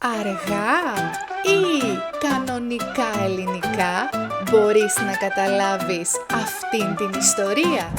Αργά ή κανονικά ελληνικά μπορείς να καταλάβεις αυτήν την ιστορία.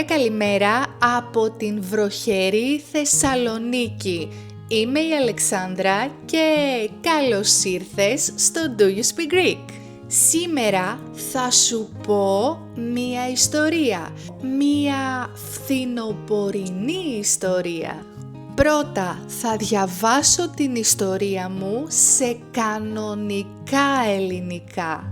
Καλημέρα από την βροχερή Θεσσαλονίκη. Είμαι η Αλεξάνδρα και καλώς ήρθες στο Do You Speak Greek. Σήμερα θα σου πω μία ιστορία, μία φθινοπορεινή ιστορία. Πρώτα θα διαβάσω την ιστορία μου σε κανονικά ελληνικά.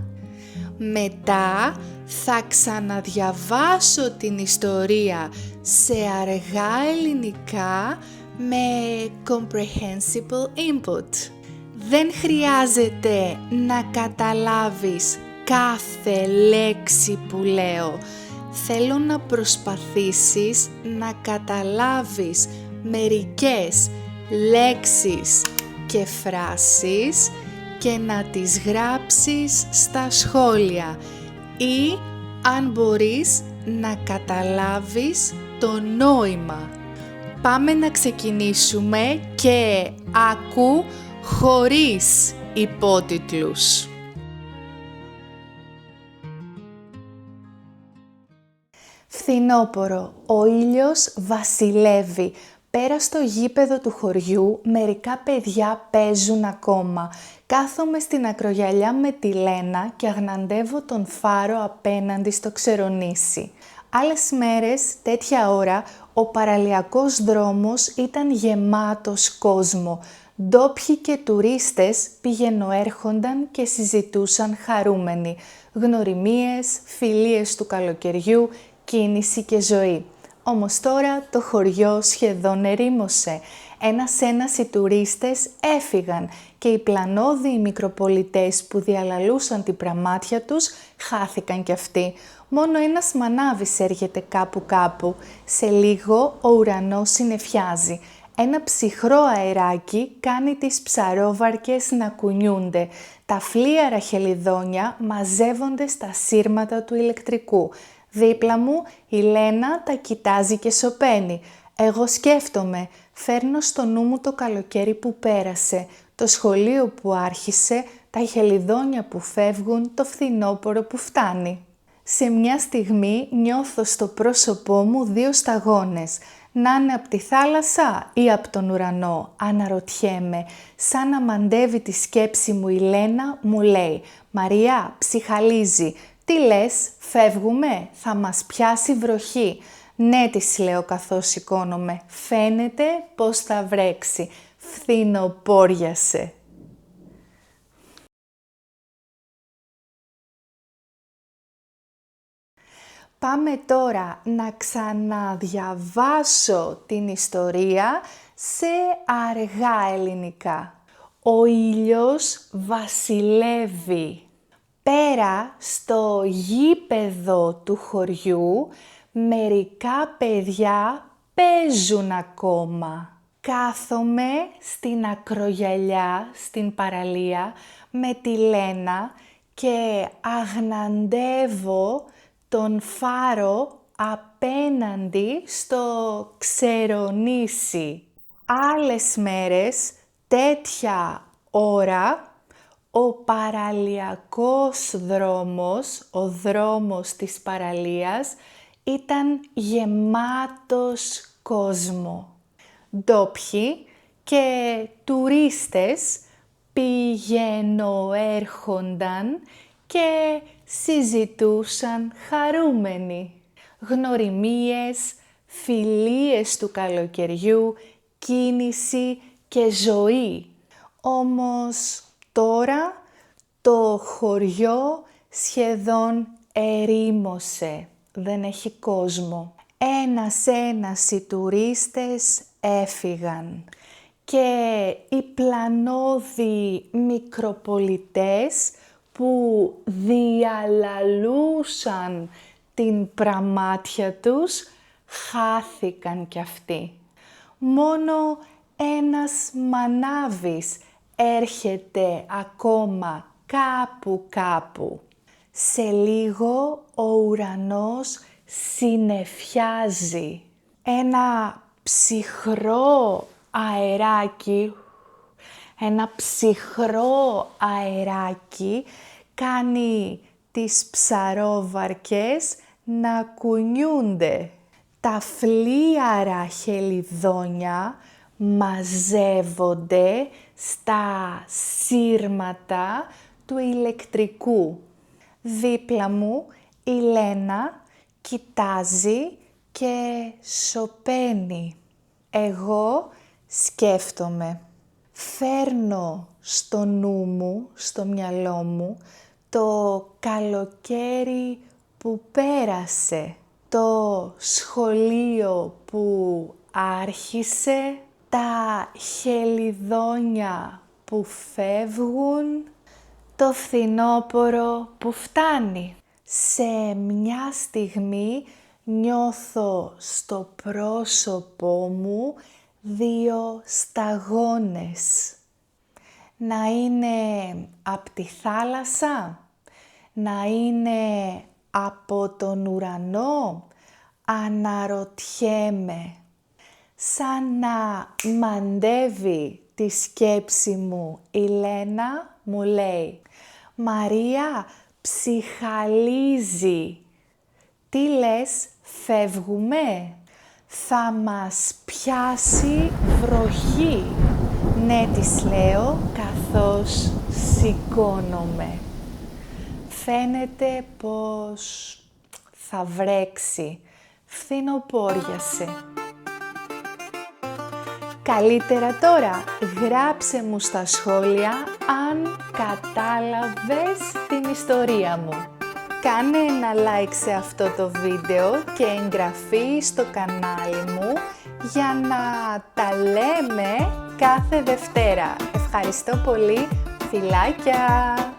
Μετά θα ξαναδιαβάσω την ιστορία σε αργά ελληνικά με comprehensible input. Δεν χρειάζεται να καταλάβεις κάθε λέξη που λέω. Θέλω να προσπαθήσεις να καταλάβεις μερικές λέξεις και φράσεις και να τις γράψεις στα σχόλια ή αν μπορείς να καταλάβεις το νόημα. Πάμε να ξεκινήσουμε και άκου χωρίς υπότιτλους. Φθινόπωρο, ο ήλιος βασιλεύει. Πέρα στο γήπεδο του χωριού, μερικά παιδιά παίζουν ακόμα. Κάθομαι στην ακρογιαλιά με τη Λένα και αγναντεύω τον φάρο απέναντι στο ξερονήσι. Άλλες μέρες, τέτοια ώρα, ο παραλιακός δρόμος ήταν γεμάτος κόσμο. Ντόπιοι και τουρίστες πηγαινοέρχονταν και συζητούσαν χαρούμενοι. Γνωριμίες, φιλίες του καλοκαιριού, κίνηση και ζωή. Όμως τώρα το χωριό σχεδόν ερήμωσε. Ένας οι τουρίστες έφυγαν και οι πλανόδιοι μικροπολιτές που διαλαλούσαν την πραμάτια τους χάθηκαν κι αυτοί. Μόνο ένας μανάβης έρχεται κάπου. Σε λίγο ο ουρανός συννεφιάζει. Ένα ψυχρό αεράκι κάνει τις ψαρόβαρκες να κουνιούνται. Τα φλίαρα χελιδόνια μαζεύονται στα σύρματα του ηλεκτρικού. Δίπλα μου η Λένα τα κοιτάζει και σωπαίνει. Εγώ σκέφτομαι, φέρνω στο νου μου το καλοκαίρι που πέρασε, το σχολείο που άρχισε, τα χελιδόνια που φεύγουν, το φθινόπωρο που φτάνει. Σε μια στιγμή νιώθω στο πρόσωπό μου δύο σταγόνες. Να είναι από τη θάλασσα ή από τον ουρανό, αναρωτιέμαι. Σαν να μαντεύει τη σκέψη μου η Λένα μου λέει «Μαριά, ψυχαλίζει». «Τι λες, φεύγουμε, θα μας πιάσει βροχή». «Ναι», της λέω καθώς σηκώνομαι, «φαίνεται πως θα βρέξει, φθινοπόριασε». Πάμε τώρα να ξαναδιαβάσω την ιστορία σε αργά ελληνικά. Ο ήλιος βασιλεύει. Πέρα στο γήπεδο του χωριού, μερικά παιδιά παίζουν ακόμα. Κάθομαι στην ακρογιαλιά, στην παραλία, με τη Λένα και αγναντεύω τον φάρο απέναντι στο ξερονήσι. Άλλες μέρες, τέτοια ώρα, ο παραλιακός δρόμος, ο δρόμος της παραλίας, ήταν γεμάτος κόσμο. Ντόπιοι και τουρίστες πηγαινοέρχονταν και συζητούσαν χαρούμενοι. Γνωριμίες, φιλίες του καλοκαιριού, κίνηση και ζωή. Όμως τώρα το χωριό σχεδόν ερήμωσε, δεν έχει κόσμο. Ένας οι τουρίστες έφυγαν και οι πλανόδιοι μικροπολιτές που διαλαλούσαν την πραμάτια τους, χάθηκαν κι αυτοί. Μόνο ένας μανάβης έρχεται ακόμα κάπου. Σε λίγο ο ουρανός συννεφιάζει. Ένα ψυχρό αεράκι κάνει τις ψαρόβαρκες να κουνιούνται. Τα φλίαρα χελιδόνια μαζεύονται στα σύρματα του ηλεκτρικού. Δίπλα μου η Λένα κοιτάζει και σωπαίνει. Εγώ σκέφτομαι. Φέρνω στο νου μου, στο μυαλό μου, το καλοκαίρι που πέρασε, το σχολείο που άρχισε, τα χελιδόνια που φεύγουν, το φθινόπωρο που φτάνει. Σε μια στιγμή νιώθω στο πρόσωπό μου 2 σταγόνες. Να είναι από τη θάλασσα, να είναι από τον ουρανό, αναρωτιέμαι. Σαν να μαντεύει τη σκέψη μου η Λένα, μου λέει «Μαρία, ψυχαλίζει». «Τι λες, φεύγουμε?» «Θα μας πιάσει βροχή». «Ναι», της λέω καθώς σηκώνομαι. Φαίνεται πως θα βρέξει. Φθινοπόριασε. Καλύτερα τώρα γράψε μου στα σχόλια αν κατάλαβες την ιστορία μου. Κάνε ένα like σε αυτό το βίντεο και εγγραφή στο κανάλι μου για να τα λέμε κάθε Δευτέρα. Ευχαριστώ πολύ, φιλάκια!